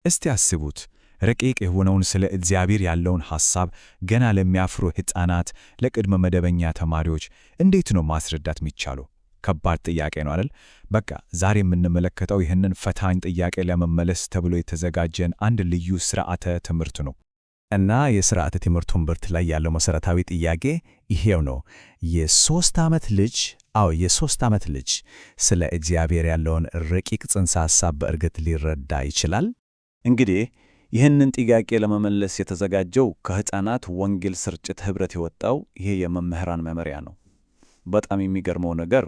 እስቲ አስቡት፣ ረቂቅ የሆነውን ስለ እግዚአብሔር ያለውን ሐሳብ ገና ለሚያፍሩ ሕፃናት፣ ለቅድመ መደበኛ ተማሪዎች እንዴት ነው ማስረዳት የሚቻለው? ከባድ ጥያቄ ነው አይደል? በቃ ዛሬ የምንመለከተው ይህንን ፈታኝ ጥያቄ ለመመለስ ተብሎ የተዘጋጀን አንድ ልዩ ሥርዓተ ትምህርት ነው። እና የሥርዓተ ትምህርቱ እምብርት ላይ ያለው መሠረታዊ ጥያቄ ይሄው ነው። የ3 ዓመት ልጅ የ3 ዓመት ልጅ ስለ እግዚአብሔር ያለውን ረቂቅ ጽንሰ ሐሳብ በእርግጥ ሊረዳ ይችላል? እንግዲህ ይህንን ጥያቄ ለመመለስ የተዘጋጀው ከሕፃናት ወንጌል ስርጭት ኅብረት የወጣው ይሄ የመምህራን መመሪያ ነው። በጣም የሚገርመው ነገር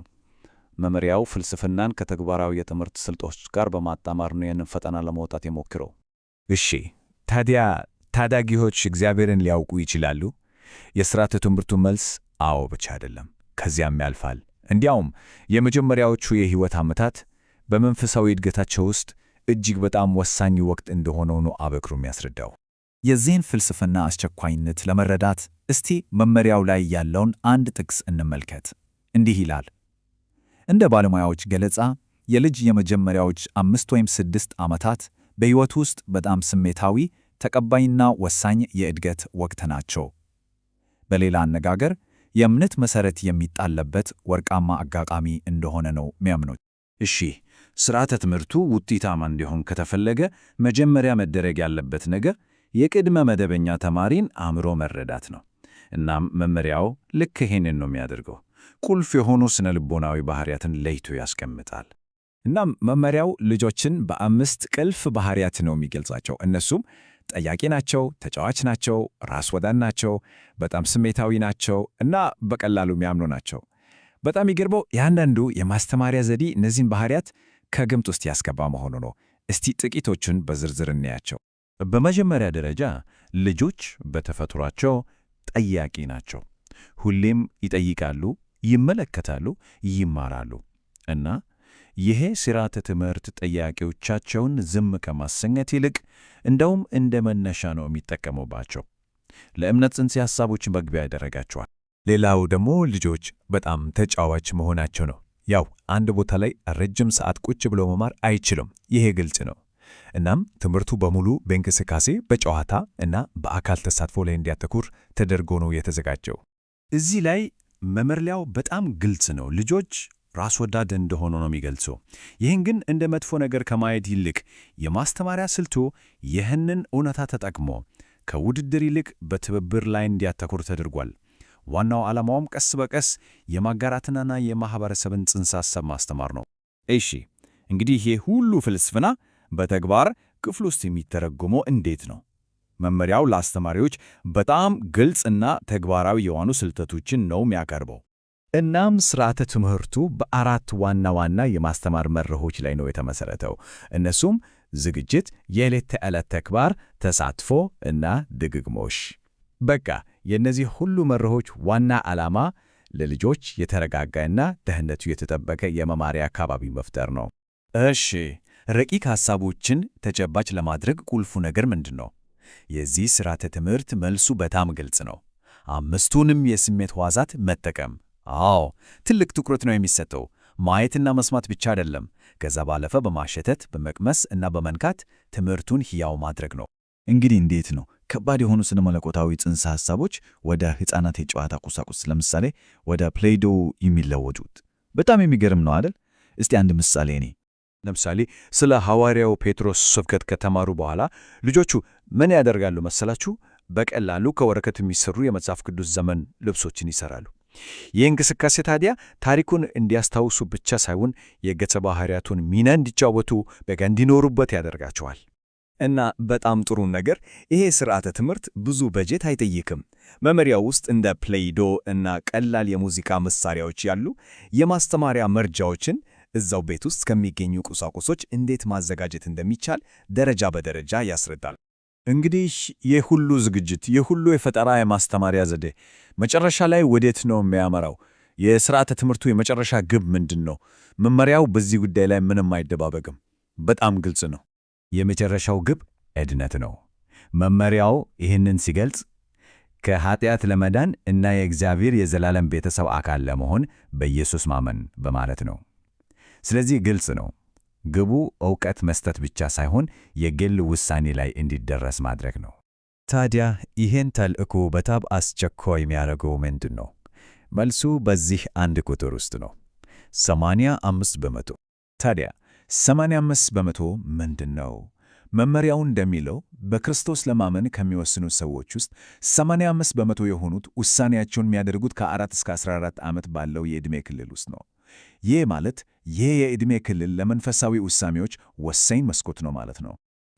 መመሪያው ፍልስፍናን ከተግባራዊ የትምህርት ስልቶች ጋር በማጣመር ነው ይህንን ፈተና ለመውጣት የሞክረው። እሺ፣ ታዲያ ታዳጊዎች እግዚአብሔርን ሊያውቁ ይችላሉ? የሥርዓተ ትምህርቱ መልስ አዎ ብቻ አይደለም፣ ከዚያም ያልፋል። እንዲያውም የመጀመሪያዎቹ የሕይወት ዓመታት በመንፈሳዊ እድገታቸው ውስጥ እጅግ በጣም ወሳኝ ወቅት እንደሆነው ነው አበክሮ የሚያስረዳው። የዚህን ፍልስፍና አስቸኳይነት ለመረዳት እስቲ መመሪያው ላይ ያለውን አንድ ጥቅስ እንመልከት። እንዲህ ይላል፣ እንደ ባለሙያዎች ገለጻ የልጅ የመጀመሪያዎች 5 ወይም 6 ዓመታት በሕይወት ውስጥ በጣም ስሜታዊ፣ ተቀባይና ወሳኝ የእድገት ወቅት ናቸው። በሌላ አነጋገር የእምነት መሠረት የሚጣልበት ወርቃማ አጋጣሚ እንደሆነ ነው የሚያምኑት። እሺ፣ ሥርዓተ ትምህርቱ ውጤታማ እንዲሆን ከተፈለገ መጀመሪያ መደረግ ያለበት ነገር የቅድመ መደበኛ ተማሪን አእምሮ መረዳት ነው። እናም መመሪያው ልክ ይሄንን ነው የሚያደርገው። ቁልፍ የሆኑ ስነ ልቦናዊ ባህሪያትን ለይቶ ያስቀምጣል። እናም መመሪያው ልጆችን በ5 ቁልፍ ባህሪያት ነው የሚገልጻቸው። እነሱም ጠያቂ ናቸው፣ ተጫዋች ናቸው፣ ራስ ወዳድ ናቸው፣ በጣም ስሜታዊ ናቸው እና በቀላሉ የሚያምኑ ናቸው። በጣም ይገርመው የአንዳንዱ የማስተማሪያ ዘዴ እነዚህን ባህሪያት ከግምት ውስጥ ያስገባ መሆኑ ነው። እስቲ ጥቂቶቹን በዝርዝር እናያቸው። በመጀመሪያ ደረጃ ልጆች በተፈጥሯቸው ጠያቂ ናቸው። ሁሌም ይጠይቃሉ፣ ይመለከታሉ፣ ይማራሉ እና ይሄ ሥርዓተ ትምህርት ጠያቂዎቻቸውን ዝም ከማሰኘት ይልቅ እንደውም እንደ መነሻ ነው የሚጠቀሙባቸው። ለእምነት ጽንሰ ሐሳቦች መግቢያ ያደረጋቸዋል። ሌላው ደግሞ ልጆች በጣም ተጫዋች መሆናቸው ነው። ያው አንድ ቦታ ላይ ረጅም ሰዓት ቁጭ ብሎ መማር አይችሉም፣ ይሄ ግልጽ ነው። እናም ትምህርቱ በሙሉ በእንቅስቃሴ በጨዋታ እና በአካል ተሳትፎ ላይ እንዲያተኩር ተደርጎ ነው የተዘጋጀው። እዚህ ላይ መመሪያው በጣም ግልጽ ነው። ልጆች ራስ ወዳድ እንደሆኑ ነው የሚገልጸው። ይህን ግን እንደ መጥፎ ነገር ከማየት ይልቅ የማስተማሪያ ስልቱ ይህንን እውነታ ተጠቅሞ ከውድድር ይልቅ በትብብር ላይ እንዲያተኩር ተደርጓል። ዋናው ዓላማውም ቀስ በቀስ የማጋራትንና የማኅበረሰብን ጽንሰ ሐሳብ ማስተማር ነው። እሺ፣ እንግዲህ ይሄ ሁሉ ፍልስፍና በተግባር ክፍል ውስጥ የሚተረጎመው እንዴት ነው? መመሪያው ለአስተማሪዎች በጣም ግልጽና ተግባራዊ የሆኑ ስልቶችን ነው የሚያቀርበው። እናም ሥርዓተ ትምህርቱ በ4 ዋና ዋና የማስተማር መርሆች ላይ ነው የተመሠረተው። እነሱም ዝግጅት፣ የዕለት ተዕለት ተግባር፣ ተሳትፎ እና ድግግሞሽ። በቃ የእነዚህ ሁሉ መርሆች ዋና ዓላማ ለልጆች የተረጋጋና ደህንነቱ የተጠበቀ የመማሪያ አካባቢ መፍጠር ነው። እሺ፣ ረቂቅ ሐሳቦችን ተጨባጭ ለማድረግ ቁልፉ ነገር ምንድን ነው? የዚህ ሥርዓተ ትምህርት መልሱ በጣም ግልጽ ነው። 5ቱንም የስሜት ሕዋሳት መጠቀም። አዎ፣ ትልቅ ትኩረት ነው የሚሰጠው። ማየትና መስማት ብቻ አይደለም። ከዛ ባለፈ በማሸተት በመቅመስ እና በመንካት ትምህርቱን ሕያው ማድረግ ነው። እንግዲህ እንዴት ነው ከባድ የሆኑ ስነ መለኮታዊ ጽንሰ ሐሳቦች ወደ ሕፃናት የጨዋታ ቁሳቁስ ለምሳሌ ወደ ፕሌይዶ የሚለወጡት? በጣም የሚገርም ነው አይደል? እስቲ አንድ ምሳሌ እኔ ለምሳሌ ስለ ሐዋርያው ፔትሮስ ስብከት ከተማሩ በኋላ ልጆቹ ምን ያደርጋሉ መሰላችሁ? በቀላሉ ከወረቀት የሚሰሩ የመጽሐፍ ቅዱስ ዘመን ልብሶችን ይሰራሉ። ይህ እንቅስቃሴ ታዲያ ታሪኩን እንዲያስታውሱ ብቻ ሳይሆን የገጸ ባህሪያቱን ሚና እንዲጫወቱ በቃ እንዲኖሩበት ያደርጋቸዋል። እና በጣም ጥሩ ነገር ይሄ ሥርዓተ ትምህርት ብዙ በጀት አይጠይቅም። መመሪያው ውስጥ እንደ ፕሌይዶ እና ቀላል የሙዚቃ መሳሪያዎች ያሉ የማስተማሪያ መርጃዎችን እዛው ቤት ውስጥ ከሚገኙ ቁሳቁሶች እንዴት ማዘጋጀት እንደሚቻል ደረጃ በደረጃ ያስረዳል። እንግዲህ የሁሉ ዝግጅት፣ የሁሉ የፈጠራ የማስተማሪያ ዘዴ መጨረሻ ላይ ወዴት ነው የሚያመራው? የሥርዓተ ትምህርቱ የመጨረሻ ግብ ምንድን ነው? መመሪያው በዚህ ጉዳይ ላይ ምንም አይደባበቅም። በጣም ግልጽ ነው። የመጨረሻው ግብ ዕድነት ነው። መመሪያው ይህንን ሲገልጽ ከኃጢአት ለመዳን እና የእግዚአብሔር የዘላለም ቤተሰብ አካል ለመሆን በኢየሱስ ማመን በማለት ነው። ስለዚህ ግልጽ ነው። ግቡ ዕውቀት መስጠት ብቻ ሳይሆን የግል ውሳኔ ላይ እንዲደረስ ማድረግ ነው። ታዲያ ይህን ተልዕኮ በጣም አስቸኳይ የሚያደርገው ምንድን ነው? መልሱ በዚህ አንድ ቁጥር ውስጥ ነው፣ 85 በመቶ። ታዲያ 85 በመቶ ምንድን ነው? መመሪያው እንደሚለው በክርስቶስ ለማመን ከሚወስኑ ሰዎች ውስጥ 85 በመቶ የሆኑት ውሳኔያቸውን የሚያደርጉት ከ4 እስከ 14 ዓመት ባለው የዕድሜ ክልል ውስጥ ነው። ይህ ማለት ይህ የዕድሜ ክልል ለመንፈሳዊ ውሳኔዎች ወሳኝ መስኮት ነው ማለት ነው።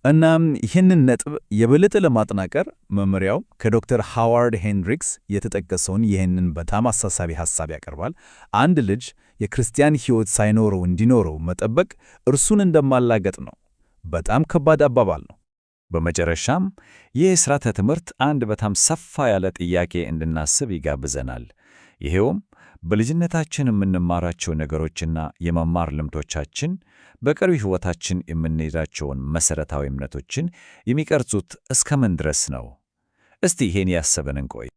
እናም ይህንን ነጥብ የበለጠ ለማጠናከር መመሪያው ከዶክተር ሃዋርድ ሄንድሪክስ የተጠቀሰውን ይህንን በጣም አሳሳቢ ሐሳብ ያቀርባል። አንድ ልጅ የክርስቲያን ሕይወት ሳይኖረው እንዲኖረው መጠበቅ እርሱን እንደማላገጥ ነው። በጣም ከባድ አባባል ነው። በመጨረሻም ይህ ሥርዓተ ትምህርት አንድ በጣም ሰፋ ያለ ጥያቄ እንድናስብ ይጋብዘናል። ይሄውም በልጅነታችን የምንማራቸው ነገሮችና የመማር ልምዶቻችን በቀሪ ሕይወታችን የምንሄዳቸውን መሠረታዊ እምነቶችን የሚቀርጹት እስከምን ድረስ ነው? እስቲ ይሄን ያሰብን እንቆይ።